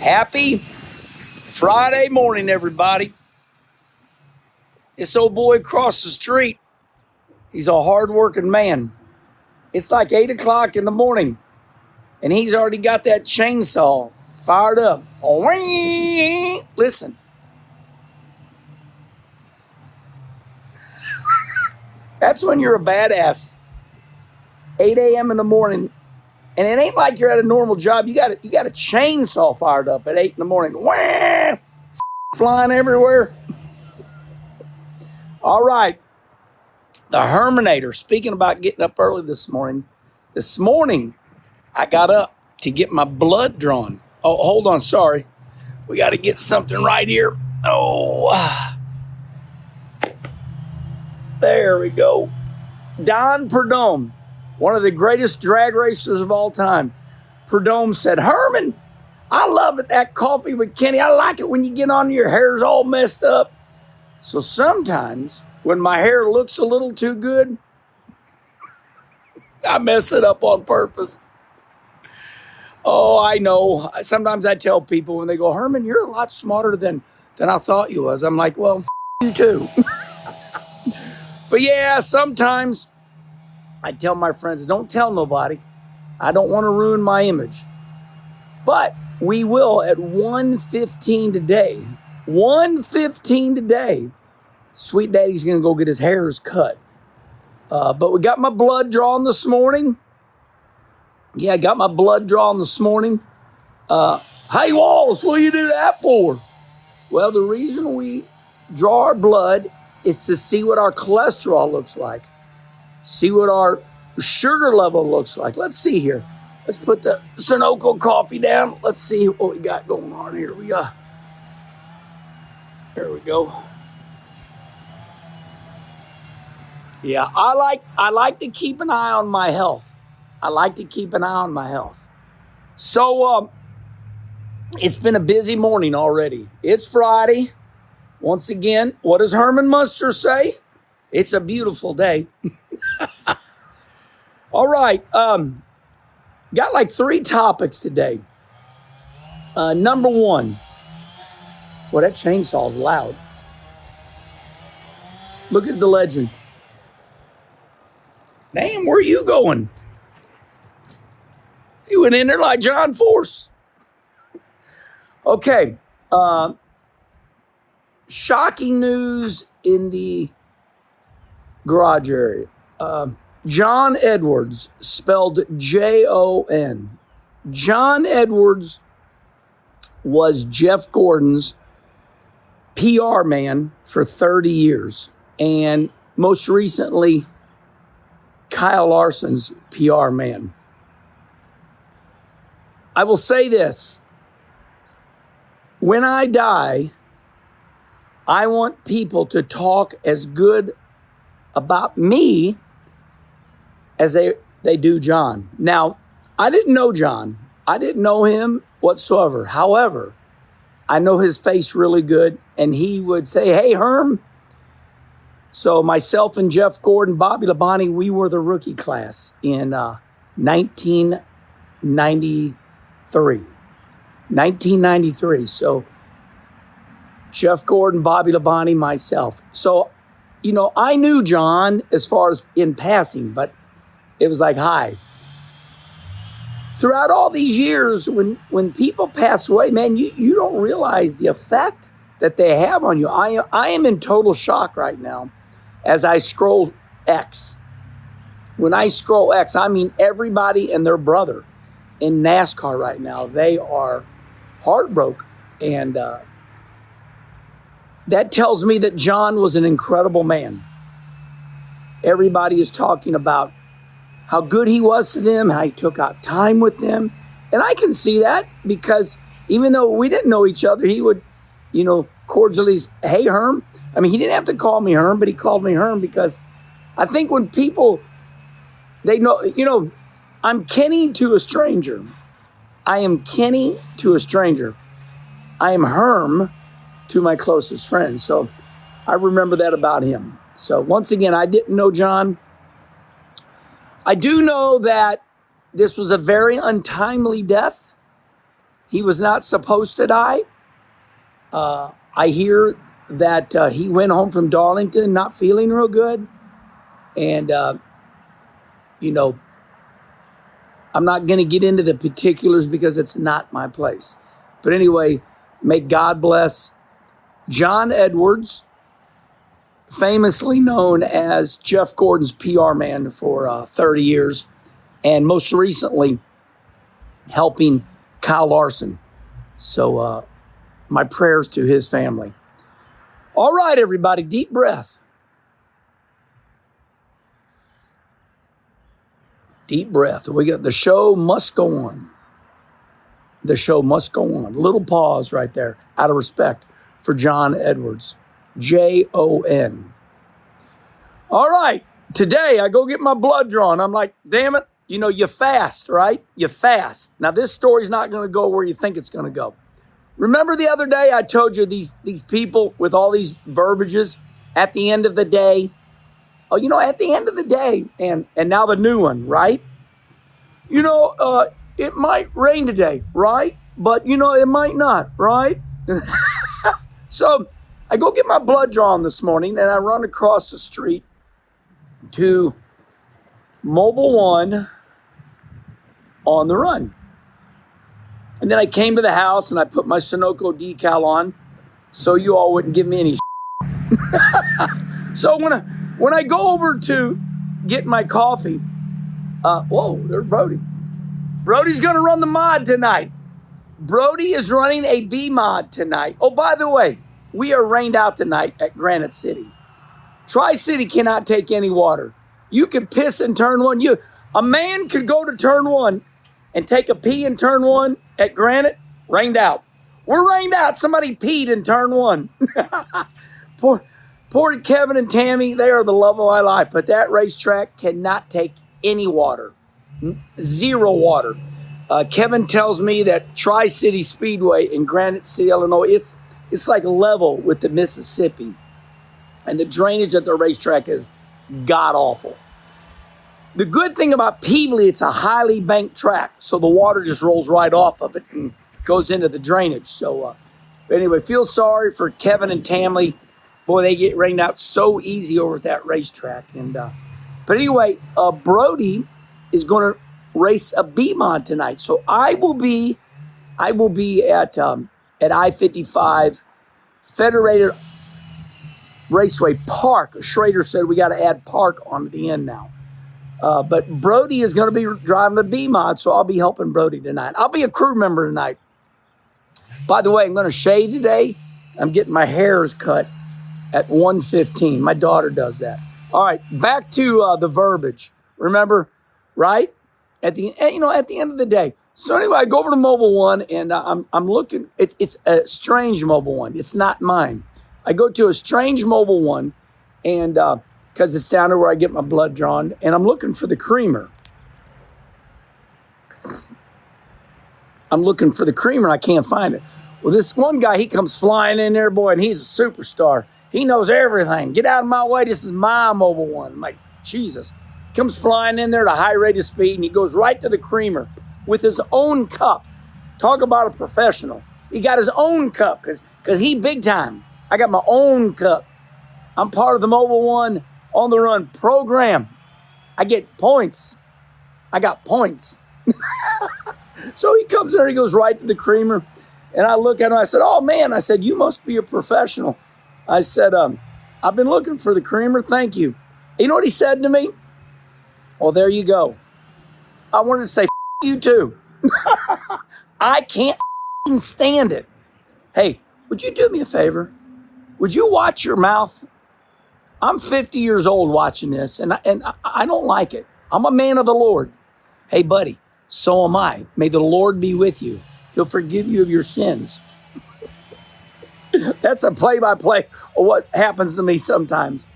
Happy Friday morning, everybody. This old boy across the street, he's a hard-working man. It's like 8 o'clock in the morning, and he's already got that chainsaw fired up. Listen. That's when you're a badass. 8 a.m. in the morning, and it ain't like you're at a normal job. You got a chainsaw fired up at 8 in the morning. Wham! Flying everywhere. All right. The Herminator. Speaking about getting up early this morning. This morning, I got up to get my blood drawn. Oh, hold on. Sorry. We got to get something right here. Oh, there we go. Don Perdome, one of the greatest drag racers of all time. Perdome said, Herman, I love it, that coffee with Kenny. I like it when you get on, your hair's all messed up. So sometimes when my hair looks a little too good, I mess it up on purpose. Oh, I know. Sometimes I tell people when they go, Herman, you're a lot smarter than I thought you was. I'm like, well, you too. But yeah, sometimes I tell my friends, don't tell nobody. I don't want to ruin my image. But we will at 1:15 today. 1:15 today. Sweet Daddy's going to go get his hairs cut. But we got my blood drawn this morning. Yeah, I got my blood drawn this morning. Hey, Wallace, what do you do that for? Well, the reason we draw our blood is to see what our cholesterol looks like. See what our sugar level looks like. Let's see here. Let's put the Sunoco coffee down. Let's see what we got going on here. There we go. Yeah, I like to keep an eye on my health. So, it's been a busy morning already. It's Friday. Once again, what does Herman Munster say? It's a beautiful day. All right. Got like 3 topics today. Number 1. Well, that chainsaw's loud. Look at the legend. Damn, where are you going? You went in there like John Force. Okay. Shocking news in the garage area. Jon Edwards, spelled Jon. Jon Edwards was Jeff Gordon's PR man for 30 years. And most recently, Kyle Larson's PR man. I will say this. When I die, I want people to talk as good about me as they do John. Now, I didn't know John. I didn't know him whatsoever. However, I know his face really good, and he would say, hey, Herm. So myself and Jeff Gordon, Bobby Labonte, we were the rookie class in 1993. So Jeff Gordon, Bobby Labonte, myself. So, I knew John as far as in passing, but it was like, hi. Throughout all these years, when people pass away, man, you don't realize the effect that they have on you. I am in total shock right now as I scroll X. When I scroll X, I mean everybody and their brother in NASCAR right now. They are heartbroken. And that tells me that John was an incredible man. Everybody is talking about how good he was to them, how he took out time with them. And I can see that because even though we didn't know each other, he would, cordially say, hey, Herm. I mean, he didn't have to call me Herm, but he called me Herm because I think when people, they know, I'm Kenny to a stranger. I am Kenny to a stranger. I am Herm to my closest friends. So I remember that about him. So once again, I didn't know John. I do know that this was a very untimely death. He was not supposed to die. I hear that he went home from Darlington not feeling real good. And, I'm not going to get into the particulars because it's not my place. But anyway, may God bless Jon Edwards, famously known as Jeff Gordon's PR man for 30 years, and most recently helping Kyle Larson. So my prayers to his family. All right, everybody, deep breath. Deep breath. We got the show must go on. The show must go on. Little pause right there, out of respect for Jon Edwards. Jon. All right. Today I go get my blood drawn. I'm like, damn it. You fast, right? You fast. Now this story's not going to go where you think it's going to go. Remember the other day I told you these people with all these verbiages at the end of the day. Oh, at the end of the day, and now the new one, right? It might rain today, right? But, it might not, right? So I go get my blood drawn this morning, and I run across the street to Mobile One on the run. And then I came to the house, and I put my Sunoco decal on so you all wouldn't give me any So when I go over to get my coffee, whoa, there's Brody. Brody's going to run the mod tonight. Brody is running a B mod tonight. Oh, by the way, we are rained out tonight at Granite City. Tri-City cannot take any water. You could piss in turn one. A man could go to turn one and take a pee in turn one at Granite, rained out. We're rained out. Somebody peed in turn one. Poor Kevin and Tammy, they are the love of my life. But that racetrack cannot take any water. Zero water. Kevin tells me that Tri-City Speedway in Granite City, Illinois, it's like level with the Mississippi. And the drainage at the racetrack is god-awful. The good thing about Peevely, it's a highly banked track. So the water just rolls right off of it and goes into the drainage. So anyway, feel sorry for Kevin and Tammy. Boy, they get rained out so easy over at that racetrack. But anyway, Brody is going to race a B mod tonight. So I will be at I-55 Federated Raceway Park. Schrader said we got to add park on the end now. But Brody is going to be driving the B mod, so I'll be helping Brody tonight. I'll be a crew member tonight. By the way, I'm going to shave today. I'm getting my hairs cut at 1:15. My daughter does that. All right, back to the verbiage. Remember, right? At the end of the day. So anyway, I go over to Mobile One, and I'm looking. It's a strange Mobile One. It's not mine. I go to a strange Mobile One, and because it's down to where I get my blood drawn, and I'm looking for the creamer. I can't find it. Well, this one guy, he comes flying in there, boy, and he's a superstar. He knows everything. Get out of my way. This is my Mobile One. I'm like, Jesus. Comes flying in there at a high rate of speed, and he goes right to the creamer with his own cup. Talk about a professional. He got his own cup because he big time. I got my own cup. I'm part of the Mobile One on the Run program. I get points. I got points. So he comes there, he goes right to the creamer, and I look at him, I said, oh man, I said, you must be a professional. I said, I've been looking for the creamer, thank you. You know what he said to me? Well, there you go. I wanted to say, you too. I can't stand it. Hey, would you do me a favor? Would you watch your mouth? I'm 50 years old watching this, and I don't like it. I'm a man of the Lord. Hey, buddy, so am I. May the Lord be with you. He'll forgive you of your sins. That's a play-by-play of what happens to me sometimes.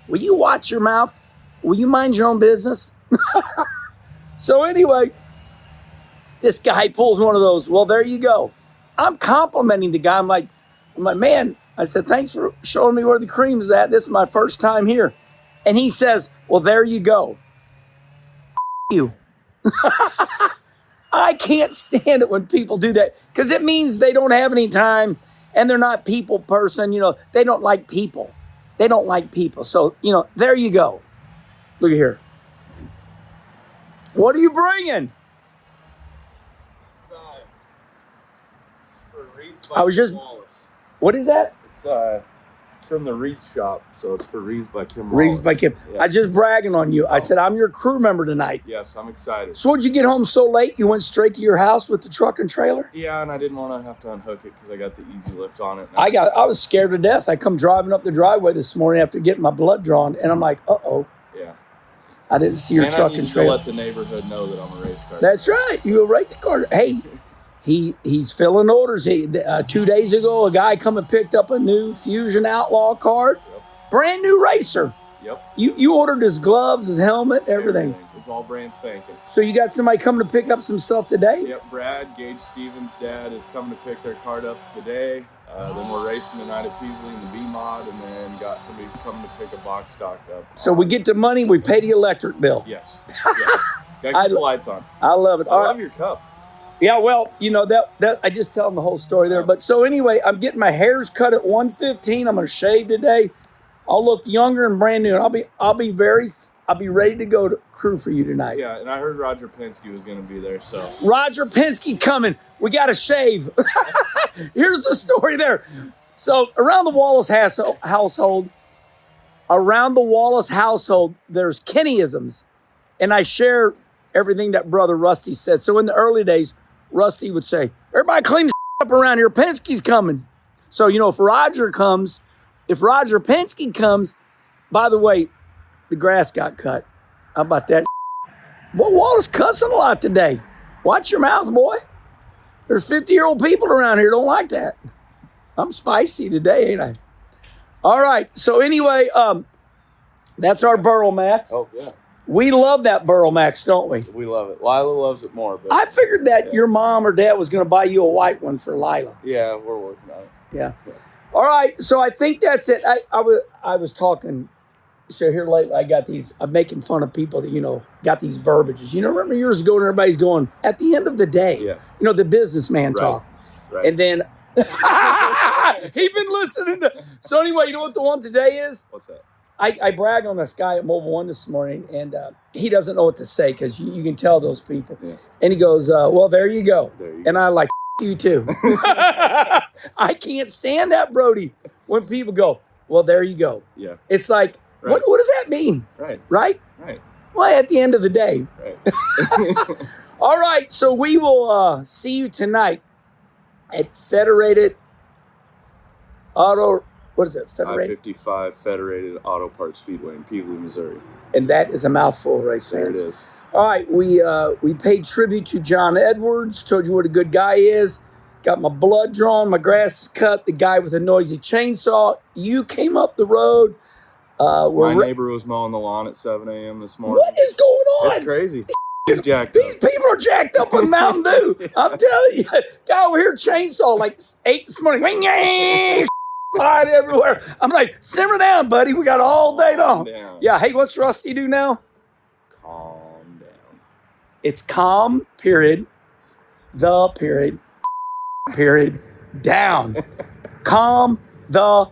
Will you watch your mouth? Will you mind your own business? So anyway, this guy pulls one of those. Well, there you go. I'm complimenting the guy. I'm like, man, I said, thanks for showing me where the cream is at. This is my first time here. And he says, well, there you go. You. I can't stand it when people do that because it means they don't have any time and they're not people person. You know, they don't like people. They don't like people. So, you know, there you go. Look at here. What are you bringing? I was just. Wallace. What is that? It's from the wreath shop, so it's for wreaths by Kim. Wreaths by Kim. Yeah. I just bragging on you. I said I'm your crew member tonight. Yes, I'm excited. So, what'd you get home so late? You went straight to your house with the truck and trailer? Yeah, and I didn't want to have to unhook it because I got the easy lift on it. I was scared to death. I come driving up the driveway this morning after getting my blood drawn, and I'm like, uh-oh. Yeah. I didn't see your truck and trailer. I let the neighborhood know that I'm a race car. That's right. You a race car. Hey, he's filling orders. 2 days ago, a guy come and picked up a new Fusion Outlaw card. Yep. Brand new racer. Yep. You ordered his gloves, his helmet, everything. It's all brand spanking. So you got somebody coming to pick up some stuff today? Yep, Brad, Gage Stevens' dad, is coming to pick their card up today. Then we're racing tonight at Peasley in the B-Mod, and then got somebody coming to pick a box stock up. So we get the money, we pay the electric bill. Yes. Yes. Got to keep the lights on. I love it. I love your cup. Yeah, well, you know, that I just tell them the whole story there. But so anyway, I'm getting my hairs cut at 1:15. I'm going to shave today. I'll look younger and brand new. And I'll be ready to go to crew for you tonight. Yeah, and I heard Roger Penske was going to be there, so. Roger Penske coming. We got to shave. Here's the story there. So around the Wallace household, there's Kennyisms. And I share everything that Brother Rusty said. So in the early days, Rusty would say, everybody clean the up around here. Penske's coming. So, you know, if Roger Penske comes, by the way, the grass got cut. How about that? Boy, Wallace cussing a lot today. Watch your mouth, boy. There's 50-year-old people around here don't like that. I'm spicy today, ain't I? All right. So anyway, that's our Burl Max. Oh, yeah. We love that Burl Max, don't we? We love it. Lila loves it more. But I figured that your mom or dad was going to buy you a white one for Lila. Yeah, we're working on it. Yeah. All right. So I think that's it. I was talking. So here lately, I'm making fun of people that, you know, got these verbiages. You know, remember years ago when everybody's going, at the end of the day, you know, the businessman talk. Right. And then he been listening to. So anyway, you know what the one today is? What's that? I brag on this guy at Mobile One this morning, and he doesn't know what to say because you can tell those people. Yeah. And he goes, well, there you go. And I like, you too. I can't stand that, Brody, when people go, well, there you go. Yeah. It's like, what does that mean? Right. Right? Right. Well, at the end of the day. Right. All right. So we will see you tonight at Federated Auto. What is it? Federated? I-55 Federated Auto Parts Speedway in Peasley, Missouri. And that is a mouthful, race fans. There it is. All right. We paid tribute to Jon Edwards. Told you what a good guy is. Got my blood drawn. My grass cut. The guy with a noisy chainsaw. You came up the road. My neighbor was mowing the lawn at 7 a.m. this morning. What is going on? It's crazy. These people are jacked up on Mountain Dew. I'm telling you. Guy over here chainsaw like 8 this morning. Flying everywhere. I'm like, simmer down, buddy. We got all day long. Yeah. Hey, what's Rusty do now? Calm down. It's calm, period. The period. Period. Down. Calm the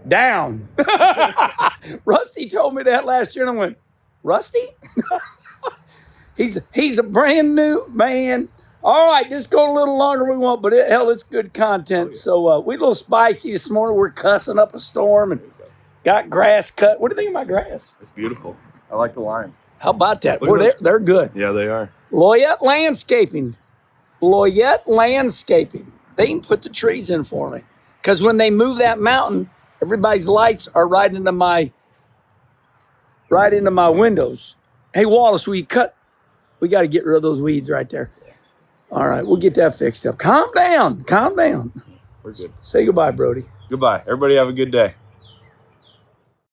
down. Rusty told me that last year, and I went, Rusty? He's a brand new man. All right, this going a little longer than we want, but it's good content. Oh, yeah. So we a little spicy this morning. We're cussing up a storm and got grass cut. What do you think of my grass? It's beautiful. I like the lines. How about that? Well, they're good. Yeah, they are. Loyette Landscaping. They can put the trees in for me. Because when they move that mountain, everybody's lights are right into my windows. Hey, Wallace, will you cut? We got to get rid of those weeds right there. All right, we'll get that fixed up. Calm down. We're good. Say goodbye, Brody. Goodbye. Everybody have a good day.